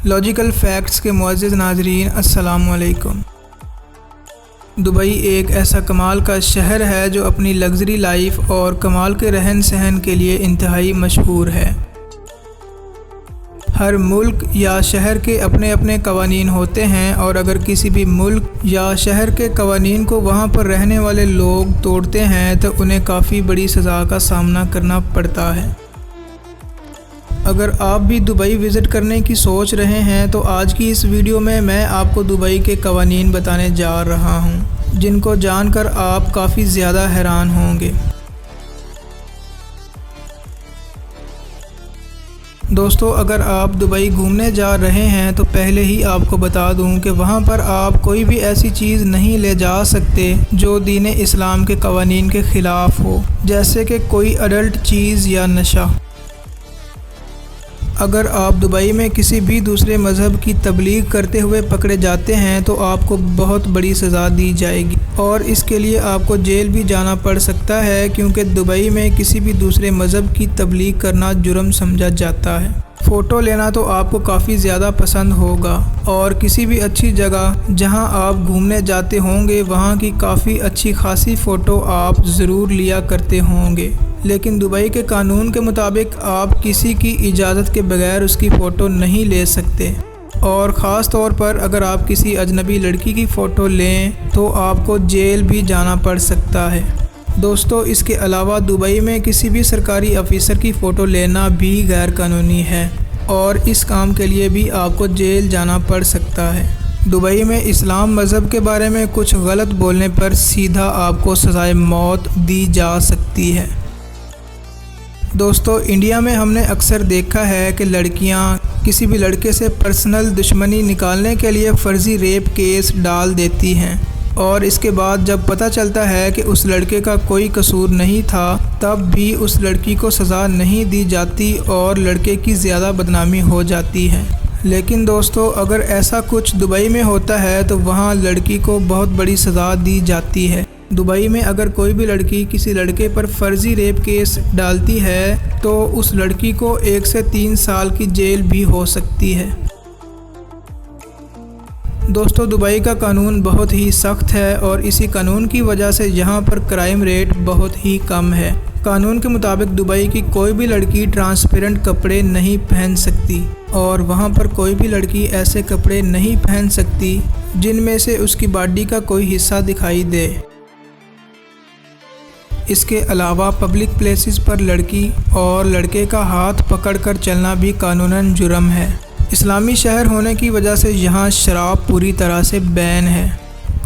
Logical facts के मुअज़्ज़िज़ नाज़रीन, अस्सलामु अलैकुम। दुबई एक ऐसा कमाल का शहर है जो अपनी लग्ज़री लाइफ और कमाल के रहन सहन के लिए इंतहाई मशहूर है। हर मुल्क या शहर के अपने अपने कवानीन होते हैं और अगर किसी भी मुल्क या शहर के कवानीन को वहाँ पर रहने वाले लोग तोड़ते हैं तो उन्हें काफ़ी बड़ी सज़ा का सामना करना पड़ता है। अगर आप भी दुबई विज़िट करने की सोच रहे हैं तो आज की इस वीडियो में मैं आपको दुबई के कवानीन बताने जा रहा हूं, जिनको जानकर आप काफ़ी ज़्यादा हैरान होंगे। दोस्तों, अगर आप दुबई घूमने जा रहे हैं तो पहले ही आपको बता दूं कि वहां पर आप कोई भी ऐसी चीज़ नहीं ले जा सकते जो दीन इस्लाम के कवानीन के ख़िलाफ़ हो, जैसे कि कोई अडल्ट चीज़ या नशा। अगर आप दुबई में किसी भी दूसरे मज़हब की तबलीग करते हुए पकड़े जाते हैं तो आपको बहुत बड़ी सज़ा दी जाएगी और इसके लिए आपको जेल भी जाना पड़ सकता है, क्योंकि दुबई में किसी भी दूसरे मज़हब की तबलीग करना जुर्म समझा जाता है। फ़ोटो लेना तो आपको काफ़ी ज़्यादा पसंद होगा और किसी भी अच्छी जगह जहां आप घूमने जाते होंगे वहां की काफ़ी अच्छी खासी फ़ोटो आप ज़रूर लिया करते होंगे, लेकिन दुबई के कानून के मुताबिक आप किसी की इजाज़त के बगैर उसकी फ़ोटो नहीं ले सकते और ख़ास तौर पर अगर आप किसी अजनबी लड़की की फ़ोटो लें तो आपको जेल भी जाना पड़ सकता है। दोस्तों, इसके अलावा दुबई में किसी भी सरकारी अफिसर की फ़ोटो लेना भी गैर कानूनी है और इस काम के लिए भी आपको जेल जाना पड़ सकता है। दुबई में इस्लाम मज़हब के बारे में कुछ गलत बोलने पर सीधा आपको सज़ाए मौत दी जा सकती है। दोस्तों, इंडिया में हमने अक्सर देखा है कि लड़कियां किसी भी लड़के से पर्सनल दुश्मनी निकालने के लिए फ़र्ज़ी रेप केस डाल देती हैं और इसके बाद जब पता चलता है कि उस लड़के का कोई कसूर नहीं था तब भी उस लड़की को सज़ा नहीं दी जाती और लड़के की ज़्यादा बदनामी हो जाती है। लेकिन दोस्तों, अगर ऐसा कुछ दुबई में होता है तो वहाँ लड़की को बहुत बड़ी सज़ा दी जाती है। दुबई में अगर कोई भी लड़की किसी लड़के पर फ़र्ज़ी रेप केस डालती है तो उस लड़की को 1 से 3 साल की जेल भी हो सकती है। दोस्तों, दुबई का कानून बहुत ही सख्त है और इसी कानून की वजह से यहाँ पर क्राइम रेट बहुत ही कम है। कानून के मुताबिक दुबई की कोई भी लड़की ट्रांसपेरेंट कपड़े नहीं पहन सकती और वहाँ पर कोई भी लड़की ऐसे कपड़े नहीं पहन सकती जिनमें से उसकी बॉडी का कोई हिस्सा दिखाई दे। इसके अलावा पब्लिक प्लेसेस पर लड़की और लड़के का हाथ पकड़कर चलना भी कानूनन जुर्म है। इस्लामी शहर होने की वजह से यहाँ शराब पूरी तरह से बैन है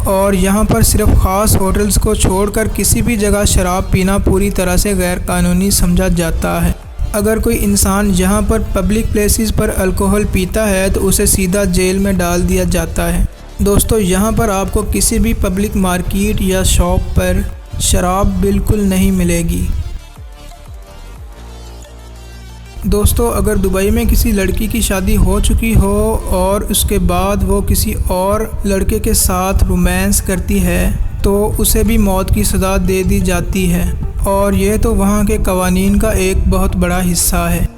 और यहाँ पर सिर्फ ख़ास होटल्स को छोड़कर किसी भी जगह शराब पीना पूरी तरह से गैर कानूनी समझा जाता है। अगर कोई इंसान यहाँ पर पब्लिक प्लेसेस पर अल्कोहल पीता है तो उसे सीधा जेल में डाल दिया जाता है। दोस्तों, यहाँ पर आपको किसी भी पब्लिक मार्केट या शॉप पर शराब बिल्कुल नहीं मिलेगी। दोस्तों, अगर दुबई में किसी लड़की की शादी हो चुकी हो और उसके बाद वो किसी और लड़के के साथ रोमांस करती है तो उसे भी मौत की सज़ा दे दी जाती है और ये तो वहाँ के कवानीन का एक बहुत बड़ा हिस्सा है।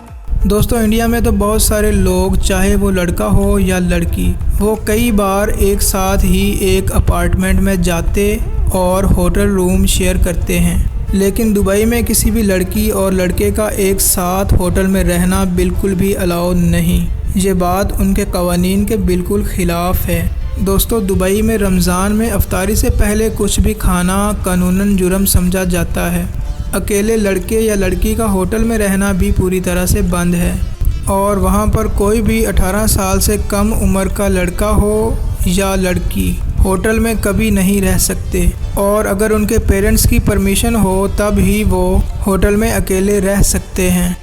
दोस्तों, इंडिया में तो बहुत सारे लोग, चाहे वो लड़का हो या लड़की, वो कई बार एक साथ ही एक अपार्टमेंट में जाते और होटल रूम शेयर करते हैं, लेकिन दुबई में किसी भी लड़की और लड़के का एक साथ होटल में रहना बिल्कुल भी अलाउ नहीं। ये बात उनके कवानीन के बिल्कुल ख़िलाफ़ है। दोस्तों, दुबई में रमज़ान में अफ्तारी से पहले कुछ भी खाना कानूनन जुर्म समझा जाता है। अकेले लड़के या लड़की का होटल में रहना भी पूरी तरह से बंद है और वहाँ पर कोई भी 18 साल से कम उम्र का लड़का हो या लड़की होटल में कभी नहीं रह सकते और अगर उनके पेरेंट्स की परमिशन हो तब ही वो होटल में अकेले रह सकते हैं।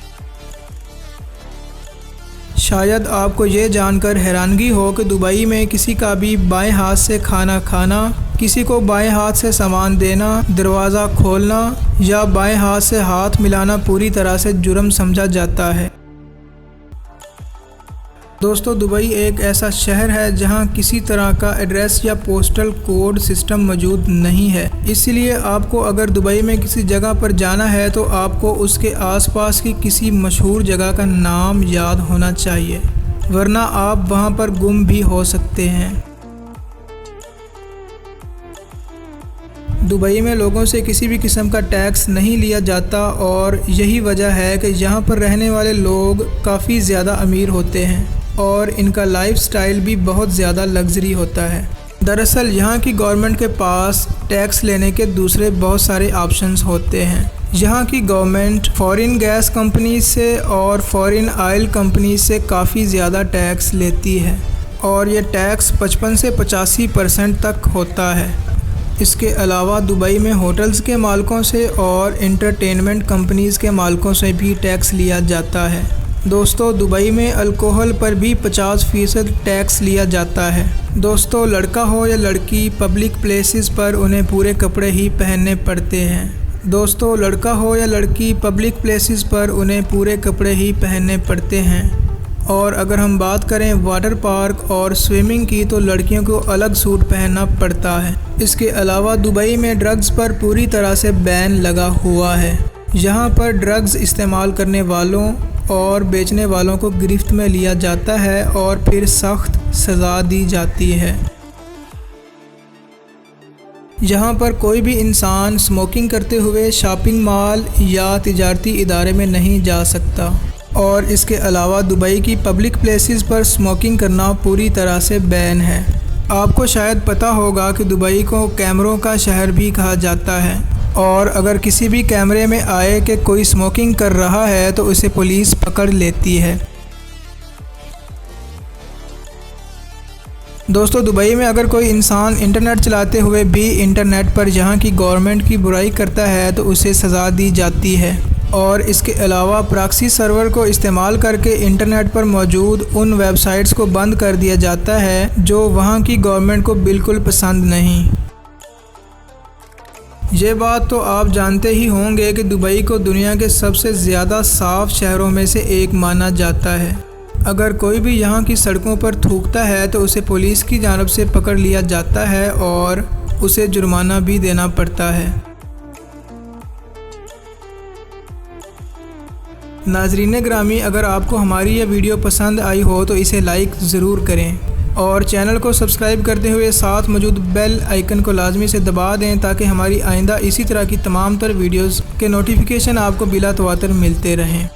शायद आपको ये जानकर हैरानगी हो कि दुबई में किसी का भी बाएं हाथ से खाना खाना, किसी को बाएं हाथ से सामान देना, दरवाज़ा खोलना या बाएं हाथ से हाथ मिलाना पूरी तरह से जुर्म समझा जाता है। दोस्तों, दुबई एक ऐसा शहर है जहां किसी तरह का एड्रेस या पोस्टल कोड सिस्टम मौजूद नहीं है, इसलिए आपको अगर दुबई में किसी जगह पर जाना है तो आपको उसके आसपास की किसी मशहूर जगह का नाम याद होना चाहिए। वरना आप वहां पर गुम भी हो सकते हैं। दुबई में लोगों से किसी भी किस्म का टैक्स नहीं लिया जाता और यही वजह है कि यहाँ पर रहने वाले लोग काफ़ी ज़्यादा अमीर होते हैं और इनका लाइफस्टाइल भी बहुत ज़्यादा लग्जरी होता है। दरअसल यहाँ की गवर्नमेंट के पास टैक्स लेने के दूसरे बहुत सारे ऑप्शंस होते हैं। यहाँ की गवर्नमेंट फॉरेन गैस कंपनी से और फॉरेन ऑयल कंपनी से काफ़ी ज़्यादा टैक्स लेती है और ये टैक्स 55 से 85% तक होता है। इसके अलावा दुबई में होटल्स के मालिकों से और एंटरटेनमेंट कंपनीज़ के मालिकों से भी टैक्स लिया जाता है। दोस्तों, दुबई में अल्कोहल पर भी 50% टैक्स लिया जाता है। दोस्तों, लड़का हो या लड़की, पब्लिक प्लेसेस पर उन्हें पूरे कपड़े ही पहनने पड़ते हैं। दोस्तों, लड़का हो या लड़की, पब्लिक प्लेसेस पर उन्हें पूरे कपड़े ही पहनने पड़ते हैं। और अगर हम बात करें वाटर पार्क और स्विमिंग की तो लड़कियों को अलग सूट पहनना पड़ता है। इसके अलावा दुबई में ड्रग्स पर पूरी तरह से बैन लगा हुआ है। यहाँ पर ड्रग्स इस्तेमाल करने वालों और बेचने वालों को गिरफ्त में लिया जाता है और फिर सख्त सज़ा दी जाती है। यहाँ पर कोई भी इंसान स्मोकिंग करते हुए शॉपिंग मॉल या तिजारती इदारे में नहीं जा सकता और इसके अलावा दुबई की पब्लिक प्लेसेस पर स्मोकिंग करना पूरी तरह से बैन है। आपको शायद पता होगा कि दुबई को कैमरों का शहर भी कहा जाता है और अगर किसी भी कैमरे में आए कि कोई स्मोकिंग कर रहा है तो उसे पुलिस पकड़ लेती है। दोस्तों, दुबई में अगर कोई इंसान इंटरनेट चलाते हुए भी इंटरनेट पर यहाँ की गवर्नमेंट की बुराई करता है तो उसे सज़ा दी जाती है और इसके अलावा प्रॉक्सी सर्वर को इस्तेमाल करके इंटरनेट पर मौजूद उन वेबसाइट्स को बंद कर दिया जाता है जो वहाँ की गवर्नमेंट को बिल्कुल पसंद नहीं। ये बात तो आप जानते ही होंगे कि दुबई को दुनिया के सबसे ज़्यादा साफ़ शहरों में से एक माना जाता है। अगर कोई भी यहाँ की सड़कों पर थूकता है तो उसे पुलिस की जानिब से पकड़ लिया जाता है और उसे जुर्माना भी देना पड़ता है। नाज़रीन ग्रामी, अगर आपको हमारी यह वीडियो पसंद आई हो तो इसे लाइक ज़रूर करें और चैनल को सब्सक्राइब करते हुए साथ मौजूद बेल आइकन को लाजमी से दबा दें ताकि हमारी आइंदा इसी तरह की तमाम तर वीडियोज़ के नोटिफिकेशन आपको बिला तवातर मिलते रहें।